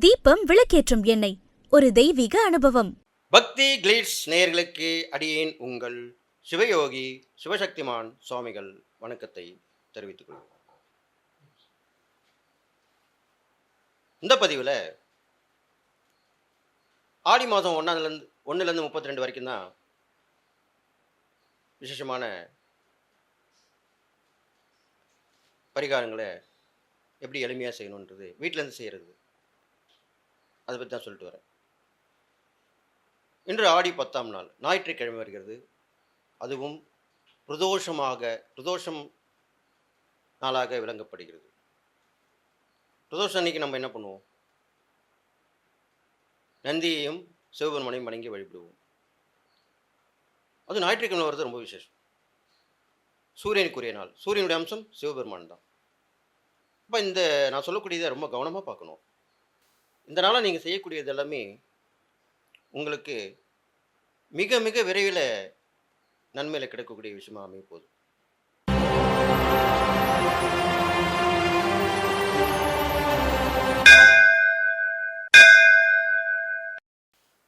தீபம் விளக்கேற்றும் எண்ணெய், ஒரு தெய்வீக அனுபவம். பக்தி கிளிட்ஸ் நேயர்களுக்கு அடியேன் உங்கள் சிவயோகி சிவசக்திமான் சுவாமிகள் வணக்கத்தை தெரிவித்துக் கொள்கிறேன். இந்த பதிவில் ஆடி மாதம் ஒன்றுலேருந்து 32 வரைக்கும் தான் விசேஷமான பரிகாரங்களை எப்படி எளிமையாக செய்யணுன்றது வீட்டிலேருந்து செய்கிறது, அதை பற்றி தான் சொல்லிட்டு வரேன். இன்று ஆடி 10ஆம் நாள் ஞாயிற்றுக்கிழமை வருகிறது. அதுவும் பிரதோஷம் நாளாக விளங்கப்படுகிறது. பிரதோஷம் அன்னைக்கு நம்ம என்ன பண்ணுவோம்? நந்தியையும் சிவபெருமானையும் வணங்கி வழிபடுவோம். அது ஞாயிற்றுக்கிழமை வருது, ரொம்ப விசேஷம். சூரியனுக்குரிய நாள், சூரியனுடைய அம்சம் சிவபெருமான் தான். அப்போ நான் சொல்லக்கூடியதை ரொம்ப கவனமாக பார்க்கணும். இந்த நாளாக நீங்கள் செய்யக்கூடியது எல்லாமே உங்களுக்கு மிக மிக விரைவில் நன்மையில் கிடைக்கக்கூடிய விஷயமா அமைய போகுது.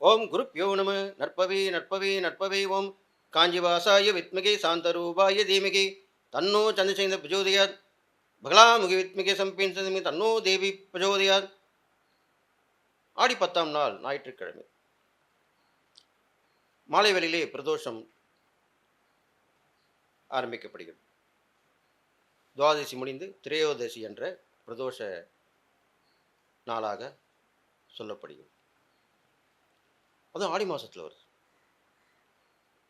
ஓம் குருப்யோ நம. நற்பவே நற்பவே நற்பவே. ஓம் காஞ்சிவாசாய வித்மகே சாந்தரூபாய தீமகே தன்னோ சந்திரசேகர பிரஜோதயாத். பகலாமுகி வித்மகே சம்பின் தன்னோ தேவி பிரஜோதயாத். ஆடி 10ஆம் நாள் ஞாயிற்றுக்கிழமை மாலை வேளையிலே பிரதோஷம் ஆரம்பிக்கப்படுகிறது. துவாதசி முடிந்து திரையோதசி என்ற பிரதோஷ நாளாக சொல்லப்படுகிறது. அதுவும் ஆடி மாதத்தில் வருது,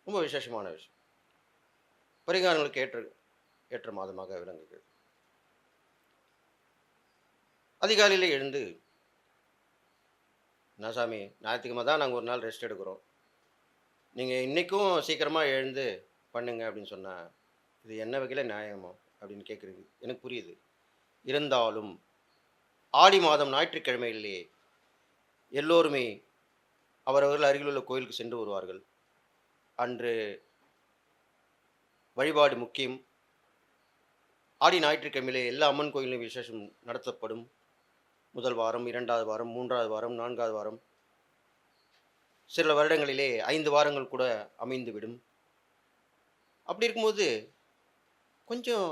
ரொம்ப விசேஷமான விஷயம். பரிகாரங்களுக்கு ஏற்ற மாதமாக விளங்குகிறது. அதிகாலையில் எழுந்து, என்ன சாமி ஞாயிற்றுக்கிழமை தான் நாங்கள் ஒரு நாள் ரெஸ்ட் எடுக்கிறோம், நீங்கள் இன்றைக்கும் சீக்கிரமாக எழுந்து பண்ணுங்க அப்படின்னு சொன்னால் இது என்ன வகையில் நியாயமோ அப்படின்னு கேட்குறது எனக்கு புரியுது. இருந்தாலும் ஆடி மாதம் ஞாயிற்றுக்கிழமையிலே எல்லோருமே அவரவர்கள் அருகிலுள்ள கோயிலுக்கு சென்று வருவார்கள். அன்று வழிபாடு முக்கியம். ஆடி ஞாயிற்றுக்கிழமையிலே எல்லா அம்மன் கோயிலும் விசேஷம் நடத்தப்படும். முதல் வாரம், 2வது வாரம், 3வது வாரம், 4வது வாரம், சில வருடங்களிலே 5 வாரங்கள் கூட அமைந்துவிடும். அப்படி இருக்கும்போது கொஞ்சம்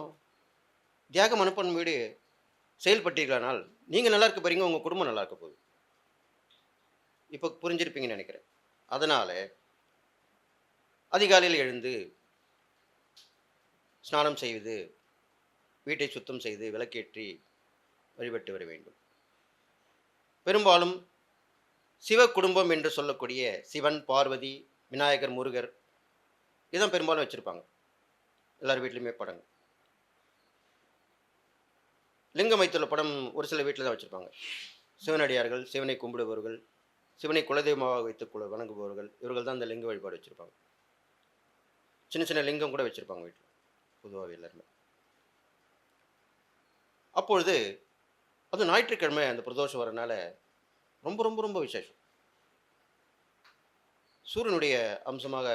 தியாக மனப்பான்மையோடு செயல்பட்டீர்களானால் நீங்கள் நல்லா இருக்க போறீங்க, உங்கள் குடும்பம் நல்லா இருக்க போகுது. இப்போ புரிஞ்சிருப்பீங்கன்னு நினைக்கிறேன். அதனால் அதிகாலையில் எழுந்து ஸ்நானம் செய்து வீட்டை சுத்தம் செய்து விளக்கேற்றி வழிபட்டு வர வேண்டும். பெரும்பாலும் சிவ குடும்பம் என்று சொல்லக்கூடிய சிவன், பார்வதி, விநாயகர், முருகர் இதுதான் பெரும்பாலும் வச்சுருப்பாங்க. எல்லார் வீட்லையுமே படங்கள். லிங்கம் வைத்துள்ள படம் ஒரு சில வீட்டில் தான் வச்சுருப்பாங்க. சிவனடியார்கள், சிவனை கும்பிடுபவர்கள், சிவனை குலதெய்வமாக வைத்து வணங்குபவர்கள், இவர்கள் தான் இந்த லிங்க வழிபாடு வச்சுருப்பாங்க. சின்ன சின்ன லிங்கம் கூட வச்சுருப்பாங்க வீட்டில், பொதுவாகவே எல்லாருமே. அப்பொழுது அது ஞாயிற்றுக்கிழமை அந்த பிரதோஷம் வரனால ரொம்ப ரொம்ப ரொம்ப விசேஷம். சூரியனுடைய அம்சமாக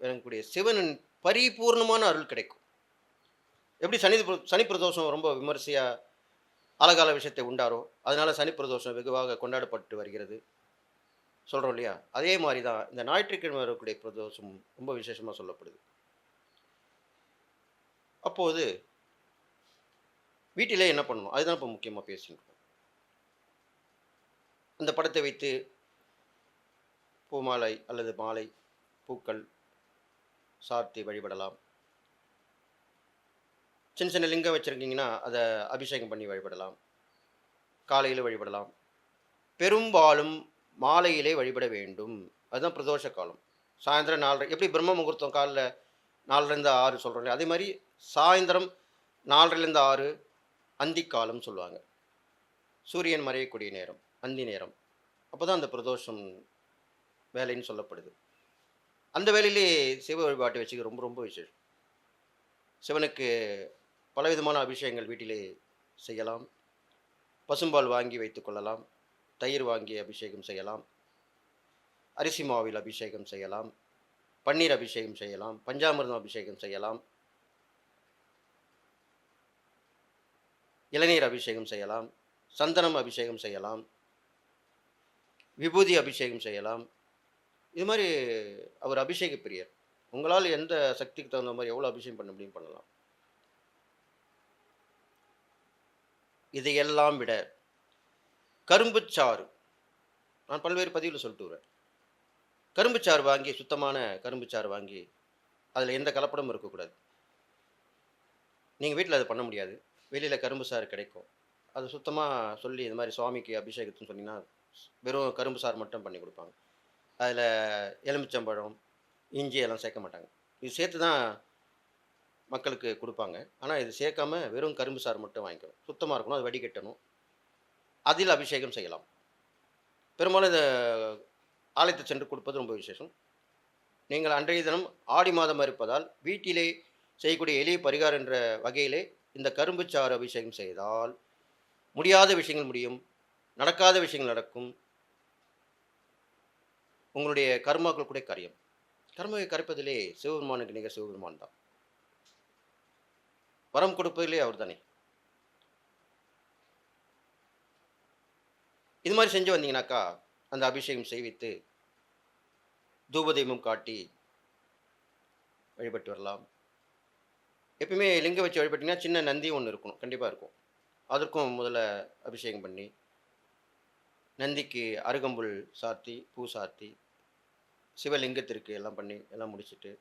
விளங்கக்கூடிய சிவனின் பரிபூர்ணமான அருள் கிடைக்கும். எப்படி சனி பிரதோஷம் ரொம்ப விமர்சையாக அழகால விஷயத்தை உண்டாரோ, அதனால சனி பிரதோஷம் வெகுவாக கொண்டாடப்பட்டு வருகிறது சொல்கிறோம் இல்லையா? அதே மாதிரி தான் இந்த ஞாயிற்றுக்கிழமை வரக்கூடிய பிரதோஷம் ரொம்ப விசேஷமாக சொல்லப்படுது. அப்போது வீட்டிலே என்ன பண்ணணும், அதுதான் இப்போ முக்கியமாக பேசியிருக்கோம். அந்த படத்தை வைத்து பூமாலை அல்லது மாலை, பூக்கள் சார்த்தி வழிபடலாம். சின்ன சின்ன லிங்கம் வச்சுருக்கீங்கன்னா அதை அபிஷேகம் பண்ணி வழிபடலாம். காலையில் வழிபடலாம். பெரும்பாலும் மாலையிலே வழிபட வேண்டும். அதுதான் பிரதோஷ காலம். சாயந்தரம் 4:30, எப்படி பிரம்ம முகூர்த்தம் காலைல 4லேருந்து 6 சொல்கிறோம், அதே மாதிரி சாயந்தரம் 4லேருந்து 6 அந்திக்காலம் சொல்லுவாங்க. சூரியன் மறையக்கூடிய நேரம், அந்தி நேரம். அப்போ தான் அந்த பிரதோஷம் வேலைன்னு சொல்லப்படுது. அந்த வேலையிலே சிவ வழிபாட்டை வச்சுக்க ரொம்ப ரொம்ப விசேஷம். சிவனுக்கு பலவிதமான அபிஷேகங்கள் வீட்டிலே செய்யலாம். பசும்பால் வாங்கி வைத்துக் கொள்ளலாம். தயிர் வாங்கி அபிஷேகம் செய்யலாம். அரிசி மாவில் அபிஷேகம் செய்யலாம். பன்னீர் அபிஷேகம் செய்யலாம். பஞ்சாமிர்தம் அபிஷேகம் செய்யலாம். இளநீர் அபிஷேகம் செய்யலாம். சந்தனம் அபிஷேகம் செய்யலாம். விபூதி அபிஷேகம் செய்யலாம். இது மாதிரி அவர் அபிஷேக பிரியர். உங்களால் எந்த சக்திக்கு தகுந்த மாதிரி எவ்வளோ அபிஷேகம் பண்ண முடியும் பண்ணலாம். இதையெல்லாம் விட கரும்புச்சாறு, நான் பல்வேறு பதிவுல சொல்லிட்டு வரேன். கரும்புச்சாறு வாங்கி, சுத்தமான கரும்புச்சாறு வாங்கி, அதில் எந்த கலப்படமும் இருக்கக்கூடாது. நீங்கள் வீட்டில் அதை பண்ண முடியாது. வெளியில் கரும்பு சாறு கிடைக்கும். அது சுத்தமாக சொல்லி இது மாதிரி சுவாமிக்கு அபிஷேகத்துன்னு சொன்னீங்கன்னா, வெறும் கரும்பு சாறு மட்டும் பண்ணி கொடுப்பாங்க. அதில் எலுமிச்சம்பழம், இஞ்சி எல்லாம் சேர்க்க மாட்டாங்க. இது சேர்த்து தான் மக்களுக்கு கொடுப்பாங்க. ஆனால் இது சேர்க்காம வெறும் கரும்பு சாறு மட்டும் வாங்கிக்கணும். சுத்தமாக இருக்கணும். அது வடிகட்டணும். அதில் அபிஷேகம் செய்யலாம். பெரும்பாலும் இந்த ஆலயத்தை சென்று கொடுப்பது ரொம்ப விசேஷம். நீங்கள் அன்றைய தினம் ஆடி மாதம் இருப்பதால் வீட்டிலே செய்யக்கூடிய எளிய பரிகாரம் என்ற வகையிலே இந்த கரும்புச்சாறு அபிஷேகம் செய்தால் முடியாத விஷயங்கள் முடியும், நடக்காத விஷயங்கள் நடக்கும். உங்களுடைய கர்மாக்கள் கூட கரையும். கர்மாவை கரைப்பதிலே சிவபெருமானுக்கு நிகர் சிவபெருமான் தான். வரம் கொடுப்பதிலே அவர் தானே. இது மாதிரி செஞ்சு வந்தீங்கன்னாக்கா அந்த அபிஷேகம் செய்வித்து தூபதீபம் காட்டி வழிபட்டு வரலாம். எப்பயுமே லிங்கம் வச்சு வழிபட்டிங்கன்னா சின்ன நந்தி ஒன்று இருக்கணும், கண்டிப்பாக இருக்கும். அதற்கும் முதல்ல அபிஷேகம் பண்ணி நந்திக்கு அருகம்புல் சாத்தி, பூ சாத்தி, சிவலிங்கத்திற்கு எல்லாம் பண்ணி எல்லாம் முடிச்சுட்டு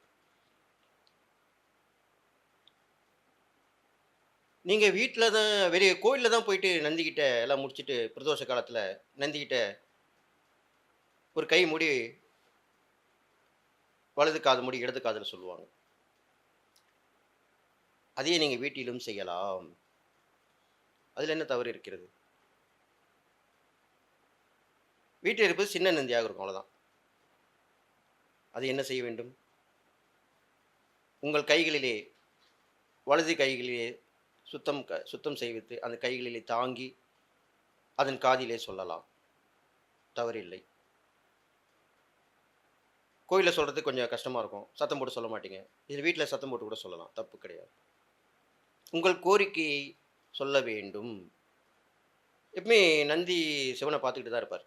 நீங்கள் வீட்டில் தான் வெளியே கோயிலில் தான் போயிட்டு நந்திக்கிட்ட எல்லாம் முடிச்சுட்டு பிரதோஷ காலத்தில் நந்திக்கிட்ட ஒரு கை மூடி வலது காது மூடி இடது காதில் சொல்லுவாங்க. அதையே நீங்கள் வீட்டிலும் செய்யலாம். அதில் என்ன தவறு இருக்கிறது? வீட்டில் இருப்பது சின்ன நந்தியாக இருக்கும், அவ்வளோதான். அது என்ன செய்ய வேண்டும்? உங்கள் கைகளிலே, வலது கைகளிலே சுத்தம் செய்வித்து அந்த கைகளிலே தாங்கி அதன் காதிலே சொல்லலாம். தவறில்லை. கோயிலில் சொல்கிறது கொஞ்சம் கஷ்டமாக இருக்கும், சத்தம் போட்டு சொல்ல மாட்டீங்க. இதில் வீட்டில் சத்தம் போட்டு கூட சொல்லலாம், தப்பு கிடையாது. உங்கள் கோரிக்கையை சொல்ல வேண்டும். எப்பவுமே நந்தி சிவனை பார்த்துக்கிட்டு தான் இருப்பார்.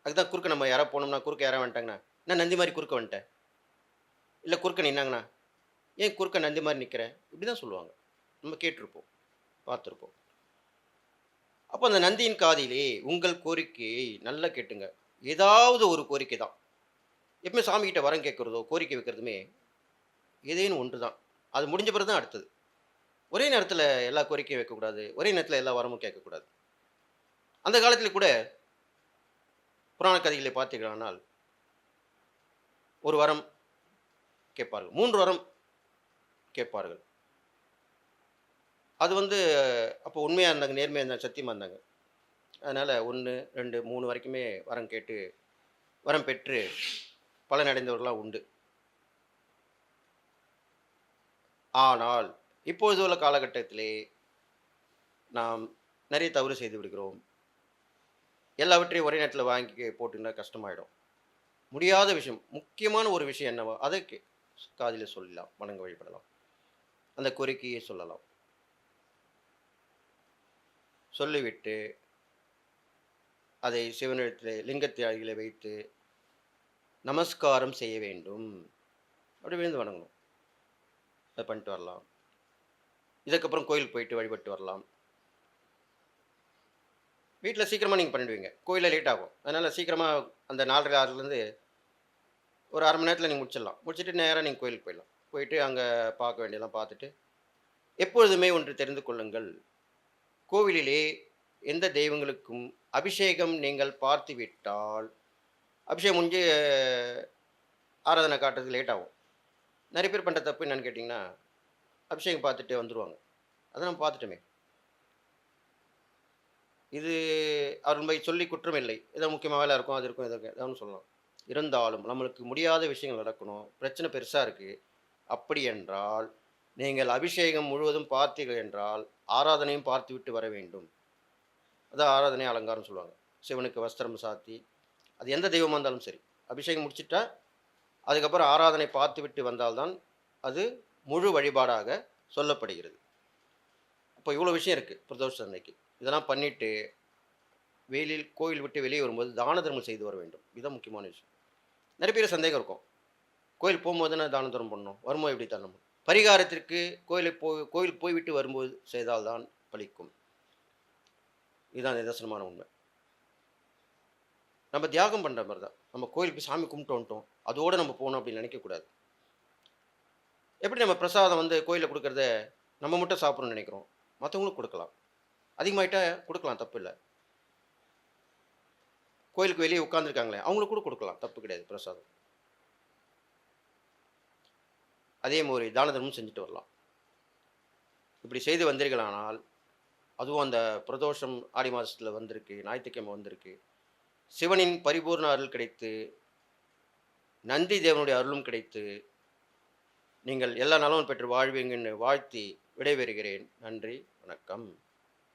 அதுதான் குறுக்க நம்ம யாராவது போனோம்னா, குறுக்க யாராவது வந்துட்டாங்கண்ணா, நான் நந்தி மாதிரி குறுக்க வந்துட்டேன், இல்லை குறுக்க நின்னாங்கண்ணா, ஏன் குறுக்க நந்தி மாதிரி நிற்கிற, இப்படி தான் சொல்லுவாங்க. நம்ம கேட்டிருப்போம், பார்த்துருப்போம். அப்போ அந்த நந்தியின் காதிலே உங்கள் கோரிக்கையை நல்லா கேட்டுங்க. ஏதாவது ஒரு கோரிக்கை தான். எப்பவுமே சாமிகிட்ட வரம் கேட்குறதோ கோரிக்கை வைக்கிறதுமே ஏதேனும் ஒன்று தான். அது முடிஞ்ச பிறகு தான் அடுத்தது. ஒரே நேரத்தில் எல்லா கோரிக்கையும் வைக்கக்கூடாது, ஒரே நேரத்தில் எல்லா வரமும் கேட்கக்கூடாது. அந்த காலத்தில் கூட புராண கதைகளை பார்த்தீர்களானால் ஒரு வரம் கேட்பார்கள், 3 வரம் கேட்பார்கள். அது அப்போ உண்மையாக இருந்தாங்க, நேர்மையாக இருந்தாங்க, சத்தியமாக இருந்தாங்க. அதனால் 1, 2, 3 வரைக்குமே வரம் கேட்டு வரம் பெற்று பலனடைந்தவர்களாக உண்டு. ஆனால் இப்பொழுது உள்ள காலகட்டத்திலே நாம் நிறைய தவறு செய்து விடுகிறோம். எல்லாவற்றையும் ஒரே நேரத்தில் வாங்கி போட்டுன்னா கஷ்டமாயிடும். முடியாத விஷயம், முக்கியமான ஒரு விஷயம் என்னவோ அதை காதில் சொல்லலாம், வணங்க வழிபடலாம், அந்த கோரிக்கையை சொல்லலாம். சொல்லிவிட்டு அதை சிவனிடத்தில் லிங்கத்தை அருகிலே வைத்து நமஸ்காரம் செய்ய வேண்டும். அப்படி விழுந்து வணங்கணும். அதை பண்ணிட்டு வரலாம். இதுக்கப்புறம் கோயிலுக்கு போயிட்டு வழிபட்டு வரலாம். வீட்டில் சீக்கிரமாக நீங்கள் பண்ணிடுவீங்க, கோயிலில் லேட் ஆகும். அதனால் சீக்கிரமாக அந்த 4:30, 6லேருந்து ஒரு 1/2 மணி நேரத்தில் நீங்கள் முடிச்சிடலாம். முடிச்சுட்டு நேராக நீங்கள் கோயிலுக்கு போயிடலாம். போயிட்டு அங்கே பார்க்க வேண்டியதெல்லாம் பார்த்துட்டு, எப்பொழுதுமே ஒன்று தெரிந்து கொள்ளுங்கள், கோவிலிலே எந்த தெய்வங்களுக்கும் அபிஷேகம் நீங்கள் பார்த்து விட்டால், அபிஷேகம் முடிஞ்சு ஆராதனை காட்டுறதுக்கு லேட் ஆகும். நிறைய பேர் பண்ணுற தப்பு என்னன்னு கேட்டிங்கன்னா, அபிஷேகம் பார்த்துட்டு வந்துடுவாங்க. அதை நம்ம பார்த்துட்டோமே. இது அவர்கள் போய் சொல்லி குற்றம் இல்லை. ஏதோ முக்கியமாக வேலை இருக்கும், அது இருக்கும், இது இருக்கும், ஏதாவது சொல்லலாம். இருந்தாலும் நம்மளுக்கு முடியாத விஷயங்கள் நடக்கணும், பிரச்சனை பெருசாக இருக்குது. அப்படி என்றால் நீங்கள் அபிஷேகம் முழுவதும் பார்த்தீர்கள் என்றால் ஆராதனையும் பார்த்து விட்டு வர வேண்டும். அதான் ஆராதனை அலங்காரம் சொல்லுவாங்க. சிவனுக்கு வஸ்திரம் சாத்தி, அது எந்த தெய்வமாக இருந்தாலும் சரி, அபிஷேகம் முடிச்சிட்டா அதுக்கப்புறம் ஆராதனை பார்த்து விட்டு வந்தால்தான் அது முழு வழிபாடாக சொல்லப்படுகிறது. அப்போ இவ்வளோ விஷயம் இருக்குது பிரதோஷ அன்னைக்கு. இதெல்லாம் பண்ணிவிட்டு வெயிலில் கோயில் விட்டு வெளியே வரும்போது தான தர்மம் செய்து வர வேண்டும். இதுதான் முக்கியமான விஷயம். நிறைய பேர் சந்தேகம் இருக்கும். கோயில் போகும்போது தானே தான தர்மம் பண்ணணும். வரும்போது எப்படி தரணும்? பரிகாரத்திற்கு கோயிலுக்கு போய்விட்டு வரும்போது செய்தால் தான் பலிக்கும். இதுதான் நிதர்சனமான உண்மை. நம்ம தியாகம் பண்ற மாரி தான். நம்ம கோயிலுக்கு சாமி கும்பிட்டு வந்துட்டோம். அதோட நம்ம போணும் அப்படின்னு நினைக்கக்கூடாது. எப்படி நம்ம பிரசாதம் வந்து கோயில்ல குடுக்கறத நம்ம மட்டும் சாப்பிடணும்னு நினைக்கிறோம். மத்தவங்களுக்கும் குடுக்கலாம். அதிகமாயிட்டா குடுக்கலாம், தப்பு இல்ல. கோயிலுக்கு வெளியே உட்கார்ந்துருக்காங்களே, அவங்களுக்கு கூட குடுக்கலாம். தப்பு கிடையாது பிரசாதம். அதே மாரி தான தர்மமும் செஞ்சுட்டு வரலாம். இப்படி செய்து வந்தீர்களானால், அதுவும் அந்த பிரதோஷம் ஆடி மாசத்துல வந்திருக்கு, ஞாயித்துக்கிழமை வந்திருக்கு. சிவனின் பரிபூர்ண அருள் கிடைத்து, நந்தி தேவனுடைய அருளும் கிடைத்து, நீங்கள் எல்லா நலமும் பெற்று வாழ்வீங்கன்னு வாழ்த்தி விடைபெறுகிறேன். நன்றி, வணக்கம்.